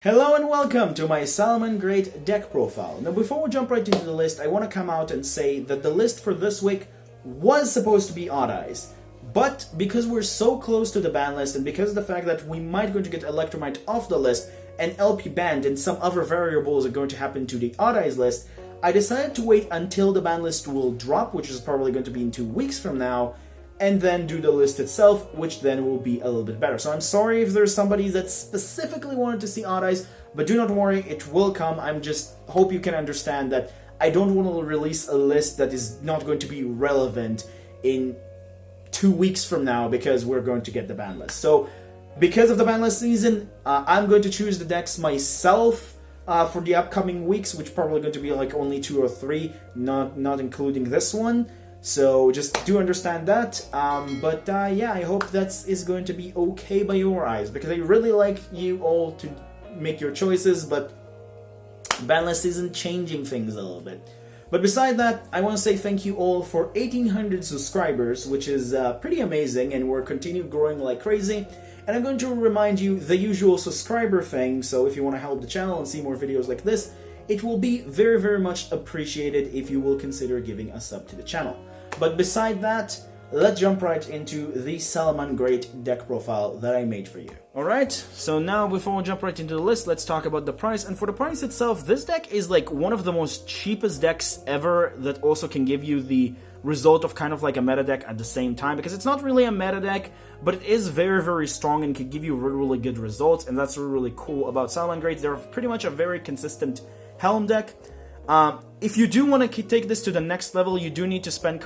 Hello and welcome to my Salamangreat deck profile. Now before we jump right into the list, I want to come out and say that the list for this week was supposed to be Odd Eyes. But because we're so close to the ban list and because of the fact that we might going to get Electromite off the list and LP banned and some other variables are going to happen to the Odd Eyes list, I decided to wait until the ban list will drop, which is probably going to be in 2 weeks from now, and then do the list itself, which then will be a little bit better. So I'm sorry if there's somebody that specifically wanted to see Odd Eyes, but do not worry, it will come. I'm just hope you can understand that I don't want to release a list that is not going to be relevant in 2 weeks from now because we're going to get the ban list. So because of the ban list season, I'm going to choose the decks myself for the upcoming weeks, which probably going to be like only 2 or 3, not including this one. So just do understand that, yeah, I hope that is going to be okay by your eyes, because I really like you all to make your choices, but banlist isn't changing things a little bit. But beside that, I want to say thank you all for 1,800 subscribers, which is pretty amazing, and we're continuing growing like crazy. And I'm going to remind you the usual subscriber thing, so if you want to help the channel and see more videos like this, it will be very, very much appreciated if you will consider giving a sub to the channel. But beside that, let's jump right into the Salamangreat deck profile that I made for you. Alright, so now before we jump right into the list, let's talk about the price. And for the price itself, this deck is like one of the most cheapest decks ever that also can give you the result of kind of like a meta deck at the same time, because it's not really a meta deck, but it is very, very strong and can give you really, really good results, and that's really cool about Salamangreat. They're pretty much a very consistent Helm deck. If you do want to take this to the next level, you do need to spend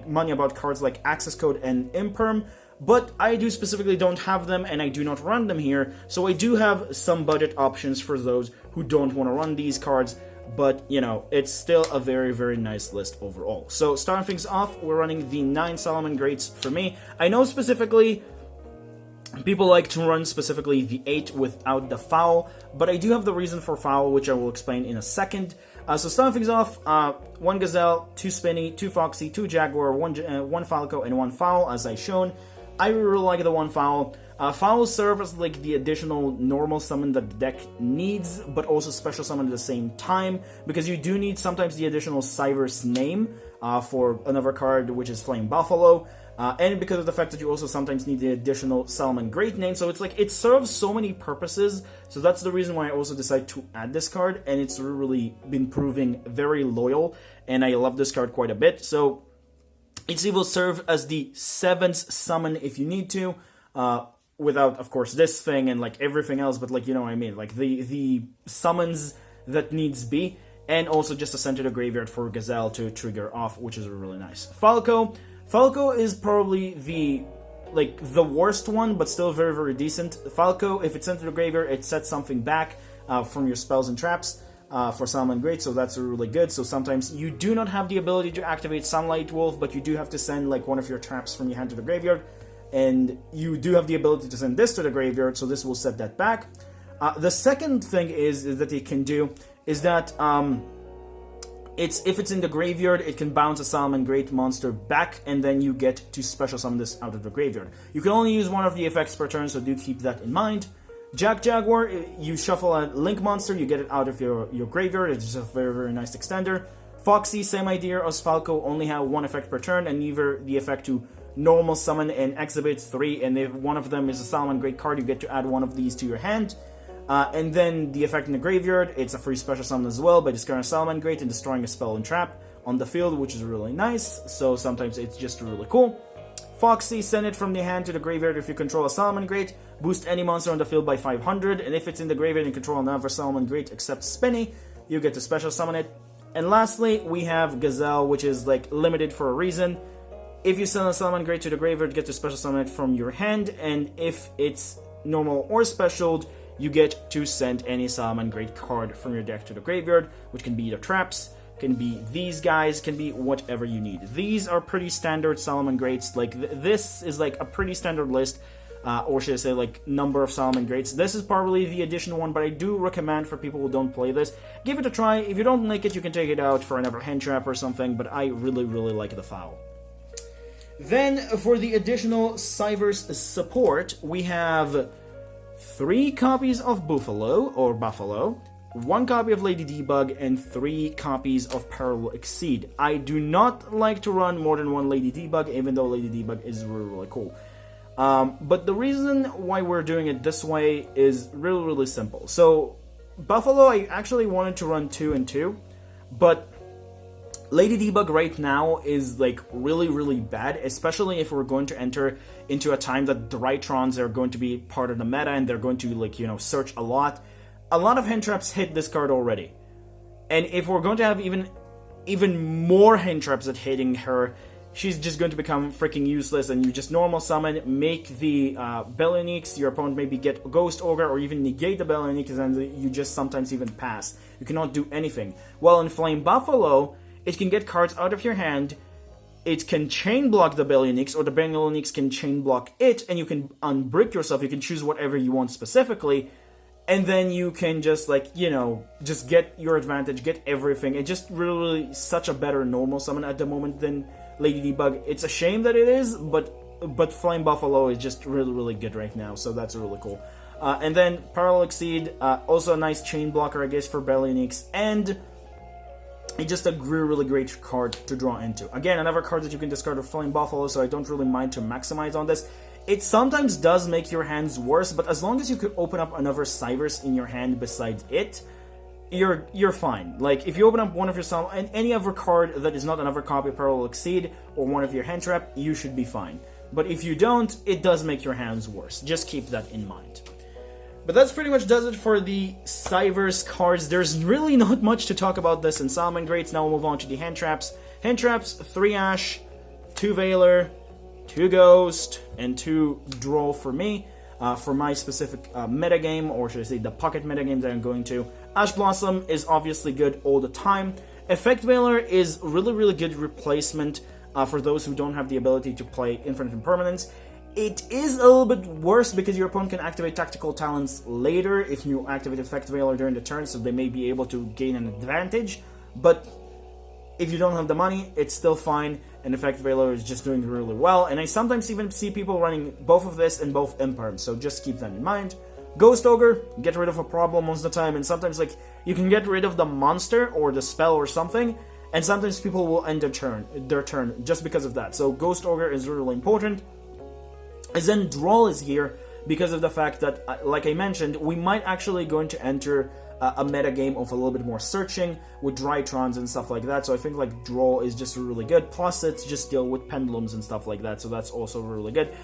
money about cards like Access Code and Imperm, but I do specifically don't have them and I do not run them here, so I do have some budget options for those who don't want to run these cards, but you know, it's still a very, very nice list overall. So starting things off, we're running the 9 Salamangreats for me. I know specifically people like to run specifically the 8 without the foul, but I do have the reason for foul, which I will explain in a second. So starting things off, 1 Gazelle, 2 Spinny, 2 Foxy, 2 Jaguar, 1 Falco, and 1 Foul, as I shown. I really like the 1 Foul. Foul serve as like the additional normal summon that the deck needs, but also special summon at the same time, because you do need sometimes the additional Cyverse name for another card, which is Flame Buffalo. And because of the fact that you also sometimes need the additional Salamangreat name, so it's like it serves so many purposes. So that's the reason why I also decided to add this card, and it's really been proving very loyal, and I love this card quite a bit. So it will serve as the 7th summon if you need to, without of course this thing and like everything else, but like, you know what I mean, like the summons that needs be, and also just to send to the graveyard for Gazelle to trigger off, which is really nice. Falco is probably the worst one, but still very, very decent. Falco, if it's sent to the graveyard, it sets something back from your spells and traps for Salamangreat, so that's really good. So sometimes you do not have the ability to activate Sunlight Wolf, but you do have to send like one of your traps from your hand to the graveyard, and you do have the ability to send this to the graveyard, so this will set that back. The second thing is that it can do is that if it's in the graveyard, it can bounce a Salamangreat monster back, and then you get to special summon this out of the graveyard. You can only use one of the effects per turn, so do keep that in mind. Jaguar, you shuffle a Link monster, you get it out of your graveyard. It's just a very, very nice extender. Foxy, same idea as Falco, only have 1 effect per turn, and either the effect to normal summon and exhibit 3, and if one of them is a Salamangreat card, you get to add one of these to your hand. And then the effect in the graveyard, it's a free special summon as well by discarding Salamangreat and destroying a spell and trap on the field, which is really nice, so sometimes it's just really cool. Foxy, send it from the hand to the graveyard if you control a Salamangreat, boost any monster on the field by 500, and if it's in the graveyard and control another Salamangreat except Spinny, you get to special summon it. And lastly, we have Gazelle, which is like limited for a reason. If you send a Salamangreat to the graveyard, you get to special summon it from your hand, and if it's normal or specialed, you get to send any Salamangreat card from your deck to the graveyard, which can be either traps, can be these guys, can be whatever you need. These are pretty standard Salamangreats. Like this is like a pretty standard list, or should I say like number of Salamangreats. This is probably the additional one, but I do recommend for people who don't play this, give it a try. If you don't like it, you can take it out for another hand trap or something, but I really, really like the foul. Then for the additional Cyverse support, we have 3 copies of Buffalo, 1 copy of Lady Debug, and 3 copies of Parallel Exceed. I do not like to run more than 1 Lady Debug, even though Lady Debug is really, really cool. But the reason why we're doing it this way is really, really simple. So, Buffalo, I actually wanted to run 2 and 2, but Lady Debug right now is like really, really bad, especially if we're going to enter into a time that the Drytrons are going to be part of the meta and they're going to, like, you know, search a lot. A lot of hint traps hit this card already. And if we're going to have even more hint traps at hitting her, she's just going to become freaking useless, and you just normal summon, make the Bellionix, your opponent maybe get Ghost Ogre or even negate the Bellionix, and then you just sometimes even pass. You cannot do anything. While in Flame Buffalo, it can get cards out of your hand, it can chain block the Bellionix, or the Bellionix can chain block it, and you can unbrick yourself, you can choose whatever you want specifically, and then you can just, like, you know, just get your advantage, get everything. It's just really such a better normal summon at the moment than Lady Debug. It's a shame that it is, but Flame Buffalo is just really, really good right now, so that's really cool. And then Parallel Exceed, also a nice chain blocker, I guess, for Bellionix, and it's just a really, really great card to draw into. Again, another card that you can discard with Flame Buffalo, so I don't really mind to maximize on this. It sometimes does make your hands worse, but as long as you could open up another Cybers in your hand besides it, you're fine. Like, if you open up one of your and any other card that is not another copy of Parallel Exceed or one of your hand trap, you should be fine. But if you don't, it does make your hands worse. Just keep that in mind. But that's pretty much does it for the Cybers cards. There's really not much to talk about this in Salamangreat. Now we'll move on to the hand traps. Hand traps, 3 Ash, 2 Veiler, 2 Ghost, and 2 Draw for me. For my specific metagame, or should I say the pocket metagame that I'm going to. Ash Blossom is obviously good all the time. Effect Veiler is really, really good replacement for those who don't have the ability to play Infinite Impermanence. It is a little bit worse because your opponent can activate Tactical Talents later if you activate Effect Veiler during the turn, so they may be able to gain an advantage. But if you don't have the money, it's still fine, and Effect Veiler is just doing really well. And I sometimes even see people running both of this and both Imperm, so just keep that in mind. Ghost Ogre, get rid of a problem most of the time, and sometimes, like, you can get rid of the monster or the spell or something, and sometimes people will end their turn just because of that. So Ghost Ogre is really important. And then Drawl is here because of the fact that, like I mentioned, we might actually going to enter a meta game of a little bit more searching with Drytrons and stuff like that. So I think, like, Drawl is just really good. Plus, it's just deal with pendulums and stuff like that. So that's also really good.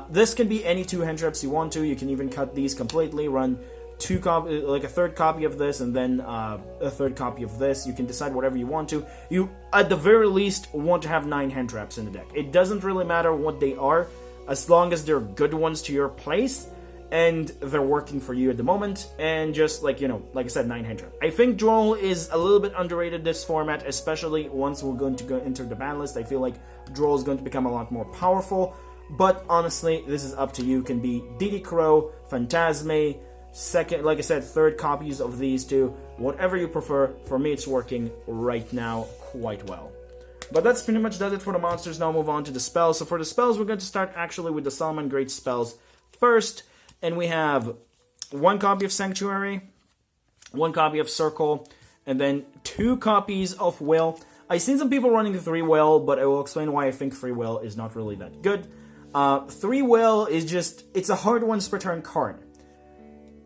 This can be any 2 hand traps you want to. You can even cut these completely. Run 2 like a third copy of this, and then a third copy of this. You can decide whatever you want to. You, at the very least, want to have 9 hand traps in the deck. It doesn't really matter what they are, as long as they're good ones to your place and they're working for you at the moment, and just, like, you know, like I said, 9 hand trap. I think Drawl is a little bit underrated this format, especially once we're going to go enter the ban list. I feel like Drawl is going to become a lot more powerful, but honestly, this is up to you. It can be DD Crow, Phantasme, second, like I said, third copies of these two, whatever you prefer. For me, it's working right now quite well. But that's pretty much does it for the monsters. Now move on to the spells. So for the spells, we're going to start actually with the Salamangreat spells first. And we have 1 copy of Sanctuary, 1 copy of Circle, and then 2 copies of Will. I've seen some people running 3 Will, but I will explain why I think 3 Will is not really that good. 3 Will is just, it's a hard once per turn card.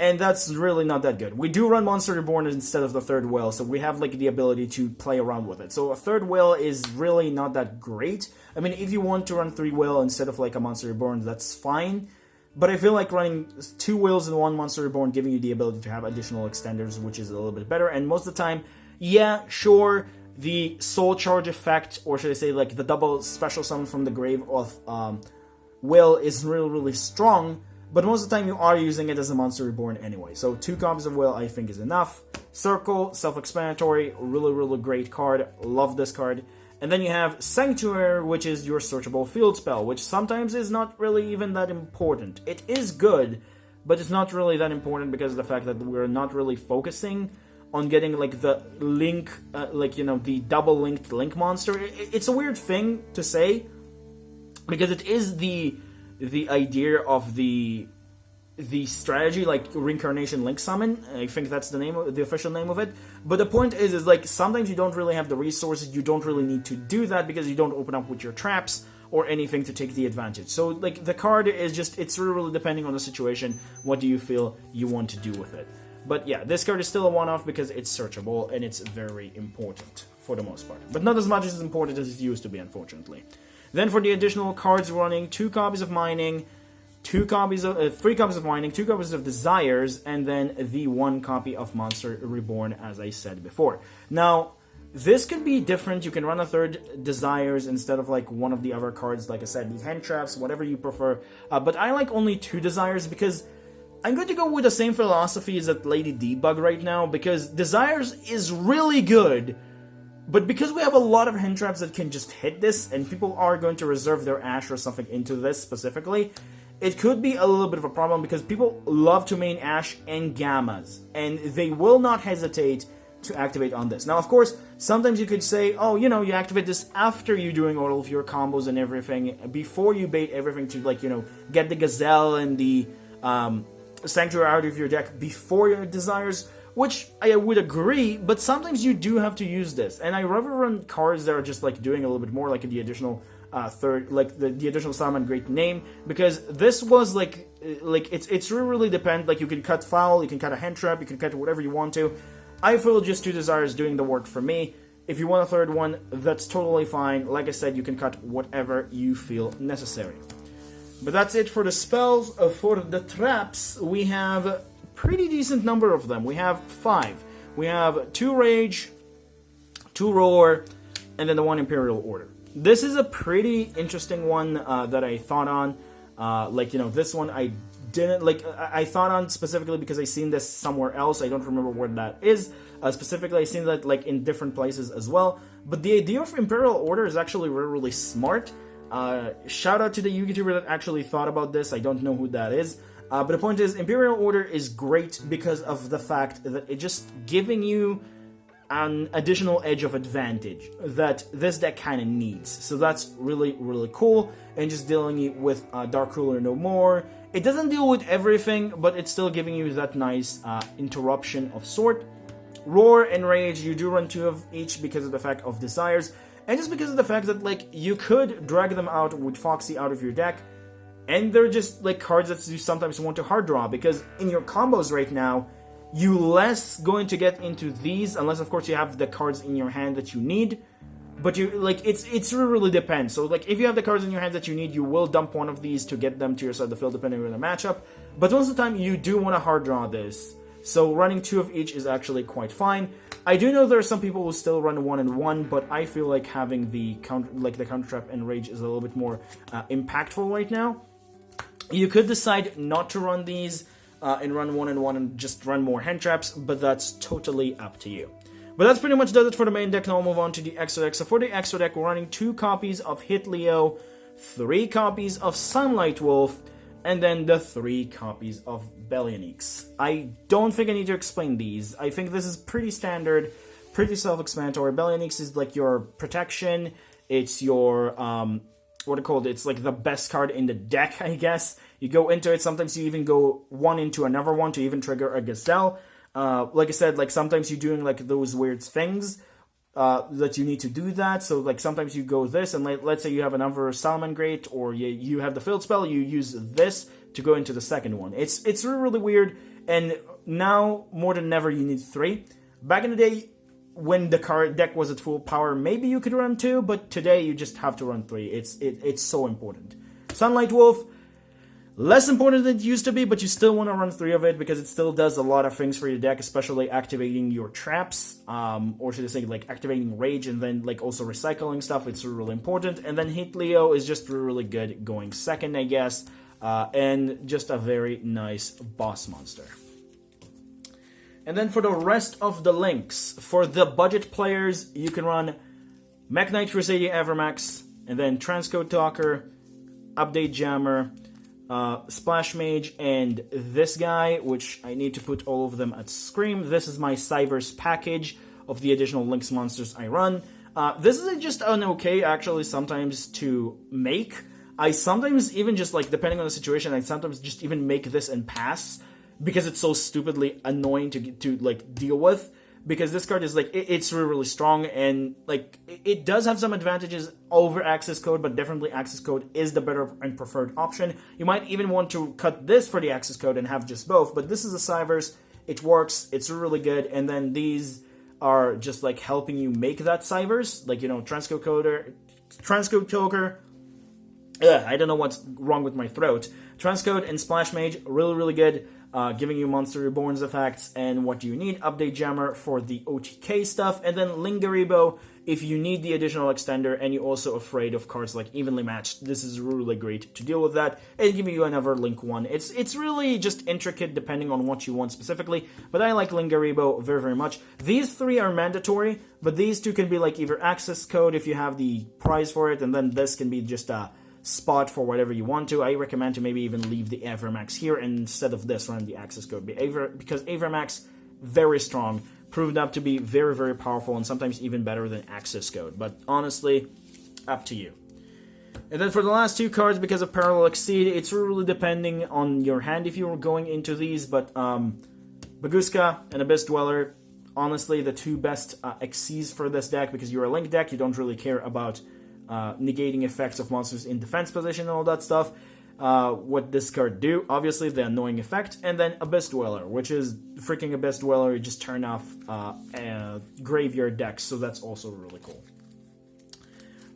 And that's really not that good. We do run Monster Reborn instead of the 3rd Will, so we have, like, the ability to play around with it. So a 3rd Will is really not that great. I mean, if you want to run 3 Will instead of, like, a Monster Reborn, that's fine. But I feel like running 2 Wills and 1 Monster Reborn giving you the ability to have additional extenders, which is a little bit better. And most of the time, yeah, sure, the Soul Charge effect, or should I say, like, the double special summon from the grave of Will is really, really strong. But most of the time you are using it as a Monster Reborn anyway. So 2 copies of Will I think is enough. Circle, self-explanatory, really, really great card. Love this card. And then you have Sanctuary, which is your searchable field spell, which sometimes is not really even that important. It is good, but it's not really that important because of the fact that we're not really focusing on getting, like, the link, like, you know, the double linked link monster. It's a weird thing to say because it is the idea of the the strategy, like Reincarnation Link Summon. I think that's the official name of it. But the point is like sometimes you don't really have the resources, you don't really need to do that because you don't open up with your traps or anything to take the advantage. So like the card is just, it's really depending on the situation, what do you feel you want to do with it. But yeah, this card is still a one-off because it's searchable and it's very important for the most part. But not as much as important as it used to be, unfortunately. Then for the additional cards running, 2 copies of Mining, 3 copies of Mining, 2 copies of Desires, and then the 1 copy of Monster Reborn, as I said before. Now, this could be different. You can run a 3rd Desires instead of like one of the other cards, like I said, the Hand Traps, whatever you prefer. But I like only 2 Desires because I'm going to go with the same philosophy as that Lady Debug right now, because Desires is really good, but because we have a lot of hand traps that can just hit this, and people are going to reserve their Ash or something into this specifically, it could be a little bit of a problem because people love to main Ash and Gammas, and they will not hesitate to activate on this. Now, of course, sometimes you could say, oh, you know, you activate this after you're doing all of your combos and everything, before you bait everything to, like, you know, get the Gazelle and the Sanctuary out of your deck before your Desires, which I would agree, but sometimes you do have to use this. And I rather run cards that are just like doing a little bit more, like the additional the additional Salamangreat name, because this was like it's really depend. Like you can cut foul, you can cut a hand trap, you can cut whatever you want to. I feel just 2 Desires doing the work for me. If you want a 3rd one, that's totally fine. Like I said, you can cut whatever you feel necessary. But that's it for the spells. For the traps, we have a pretty decent number of them. We have 5. We have 2 Rage, 2 Roar, and then the 1 Imperial Order. This is a pretty interesting one that I thought on. Like, you know, this one I didn't, like, I thought on specifically because I seen this somewhere else. I don't remember where that is. Specifically, I seen that, like, in different places as well. But the idea of Imperial Order is actually really smart. Shout out to the YouTuber that actually thought about this. I don't know who that is. But the point is, Imperial Order is great because of the fact that it's just giving you an additional edge of advantage that this deck kind of needs. So that's really cool. And just dealing with Dark Ruler no more. It doesn't deal with everything, but it's still giving you that nice interruption of sort. Roar and Rage, you do run 2 of each because of the fact of Desires. And just because of the fact that, like, you could drag them out with Foxy out of your deck, and they're just, like, cards that you sometimes want to hard draw, because in your combos right now, you less going to get into these, unless, of course, you have the cards in your hand that you need, but you, like, it's really depends. So, like, if you have the cards in your hand that you need, you will dump one of these to get them to your side of the field, depending on the matchup, but most of the time, you do want to hard draw this, so running 2 of each is actually quite fine. I do know there are some people who still run 1 and 1, but I feel like having the counter trap and Rage is a little bit more impactful right now. You could decide not to run these and run 1 and 1 and just run more hand traps, but that's totally up to you. But that's pretty much does it for the main deck. Now I'll move on to the extra deck. So for the extra deck, we're running 2 copies of Hit Leo, 3 copies of Sunlight Wolf, and then the 3 copies of Bellionix. I don't think I need to explain these. I think this is pretty standard, pretty self-explanatory. Bellionix is like your protection. It's your, what it called? It's like the best card in the deck, I guess. You go into it, sometimes you even go one into another one to even trigger a Gazelle. Like I said, like sometimes you're doing like those weird things that you need to do that. So like sometimes you go this, and let's say you have another Salamangreat, or you have the field spell, you use this to go into the second one. It's really weird, and now more than ever you need 3. Back in the day, when the card deck was at full power, maybe you could run 2, but today you just have to run 3. It's so important. Sunlight Wolf, less important than it used to be, but you still want to run 3 of it because it still does a lot of things for your deck, especially activating your traps, or should I say like activating Rage and then like also recycling stuff. It's really important. And then Hit Leo is just really good going second, I guess, and just a very nice boss monster. And then for the rest of the links, for the budget players, you can run Mech Knight Crusader Evermax, and then Transcode Talker, Update Jammer, Splash Mage, and this guy, which I need to put all of them at Scream. This is my Cyber's package of the additional Lynx monsters I run. This is just an okay, actually, sometimes to make. I sometimes even just like, depending on the situation, I sometimes just even make this and pass because it's so stupidly annoying to like deal with. Because this card is like, it's really, really strong, and like it does have some advantages over access code, but definitely access code is the better and preferred option. You might even want to cut this for the access code and have just both, but this is a Cyverse, it works, it's really good, and then these are just like helping you make that Cyverse, like, you know, transcode choker, I don't know what's wrong with my throat. Transcode and Splash Mage, really, really good. Giving you Monster Reborn's effects and what you need. Update Jammer for the OTK stuff. And then Lingaribo if you need the additional extender and you're also afraid of cards like Evenly Matched. This is really great to deal with that. And giving you another Link 1. It's really just intricate depending on what you want specifically. But I like Lingaribo very, very much. These three are mandatory, but these two can be like either access code if you have the prize for it. And then this can be just a spot for whatever you want to. I recommend to maybe even leave the Avermax here and instead of this run the access code, because Avermax, very strong, proved up to be very, very powerful and sometimes even better than access code, but honestly, up to you. And then for the last two cards, because of Parallel Exceed, it's really depending on your hand if you were going into these, but Baguska and Abyss Dweller, honestly the two best Xyz for this deck, because you're a Link deck, you don't really care about negating effects of monsters in defense position and all that stuff. What this card do, obviously the annoying effect, and then Abyss Dweller, which is freaking Abyss Dweller, you just turn off graveyard decks, so that's also really cool.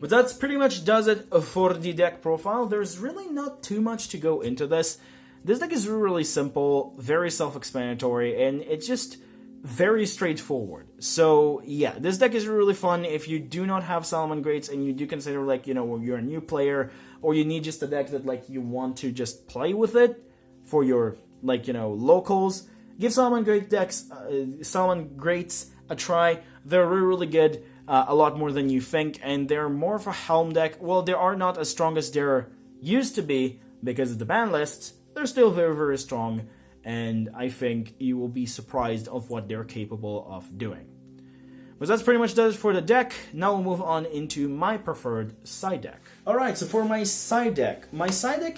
But that's pretty much does it for the deck profile. There's really not too much to go into this. This deck is really simple, very self-explanatory, and it's just very straightforward. So yeah, this deck is really fun if you do not have Salamangreats and you do consider, like, you know, you're a new player or you need just a deck that like you want to just play with it for your, like, you know, locals. Give Salamangreats a try. They're really, really good, a lot more than you think, and they're more of a Helm deck. Well, they are not as strong as they're used to be because of the ban lists. They're still very, very strong. And I think you will be surprised of what they're capable of doing. But that's pretty much does it for the deck. Now we'll move on into my preferred side deck. Alright, so for my side deck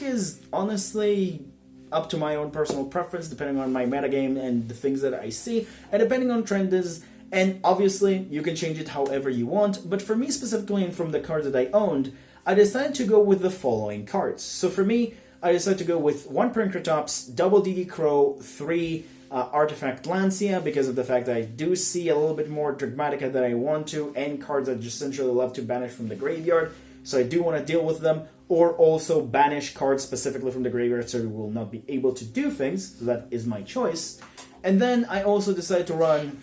is honestly up to my own personal preference, depending on my metagame and the things that I see, and depending on trends, and obviously you can change it however you want, but for me specifically and from the cards that I owned, I decided to go with the following cards. So for me, I decided to go with 1 Prinkratops, double DD Crow, 3 Artifact Lancia, because of the fact that I do see a little bit more Dragmatica than I want to, and cards I just essentially love to banish from the graveyard, so I do want to deal with them, or also banish cards specifically from the graveyard so we will not be able to do things, so that is my choice. And then I also decided to run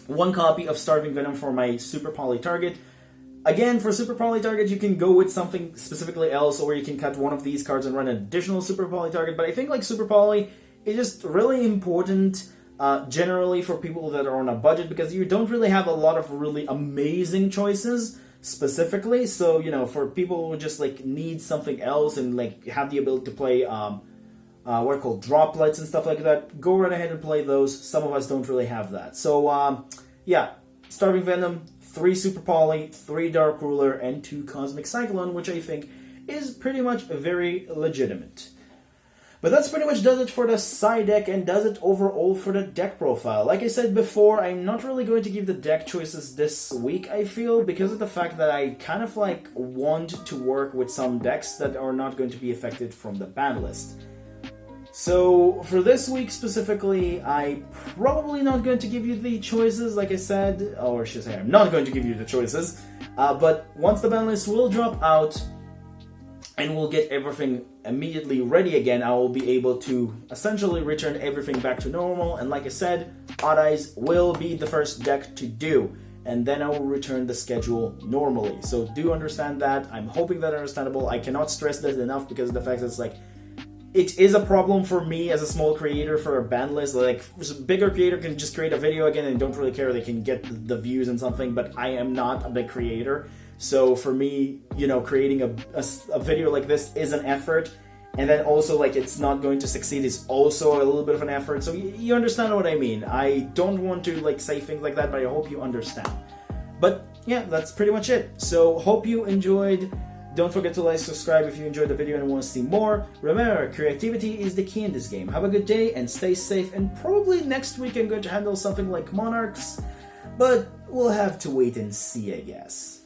1 copy of Starving Venom for my Super Poly target. Again, for Super Poly target, you can go with something specifically else, or you can cut one of these cards and run an additional Super Poly target, but I think like Super Poly is just really important generally for people that are on a budget, because you don't really have a lot of really amazing choices specifically, so, you know, for people who just like need something else and like have the ability to play what are called droplets and stuff like that, go right ahead and play those. Some of us don't really have that. So, yeah, Starving Venom, 3 Super Poly, 3 Dark Ruler, and 2 Cosmic Cyclone, which I think is pretty much very legitimate. But that's pretty much does it for the side deck and does it overall for the deck profile. Like I said before, I'm not really going to give the deck choices this week, I feel, because of the fact that I kind of like want to work with some decks that are not going to be affected from the ban list. So, for this week specifically, I'm probably not going to give you the choices, like I said, or I should say I'm not going to give you the choices, but once the ban list will drop out, and we'll get everything immediately ready again, I will be able to essentially return everything back to normal, and like I said, Odd Eyes will be the first deck to do, and then I will return the schedule normally. So do understand that. I'm hoping that's understandable. I cannot stress that enough because of the fact that it's like, it is a problem for me as a small creator for a ban list. Like, a bigger creator can just create a video again and don't really care. They can get the views and something, but I am not a big creator. So for me, you know, creating a video like this is an effort. And then also, like, it's not going to succeed is also a little bit of an effort. So you understand what I mean. I don't want to, like, say things like that, but I hope you understand. But yeah, that's pretty much it. So hope you enjoyed Don't forget to like, subscribe if you enjoyed the video and want to see more. Remember, creativity is the key in this game. Have a good day and stay safe, and probably next week I'm going to handle something like monarchs, but we'll have to wait and see, I guess.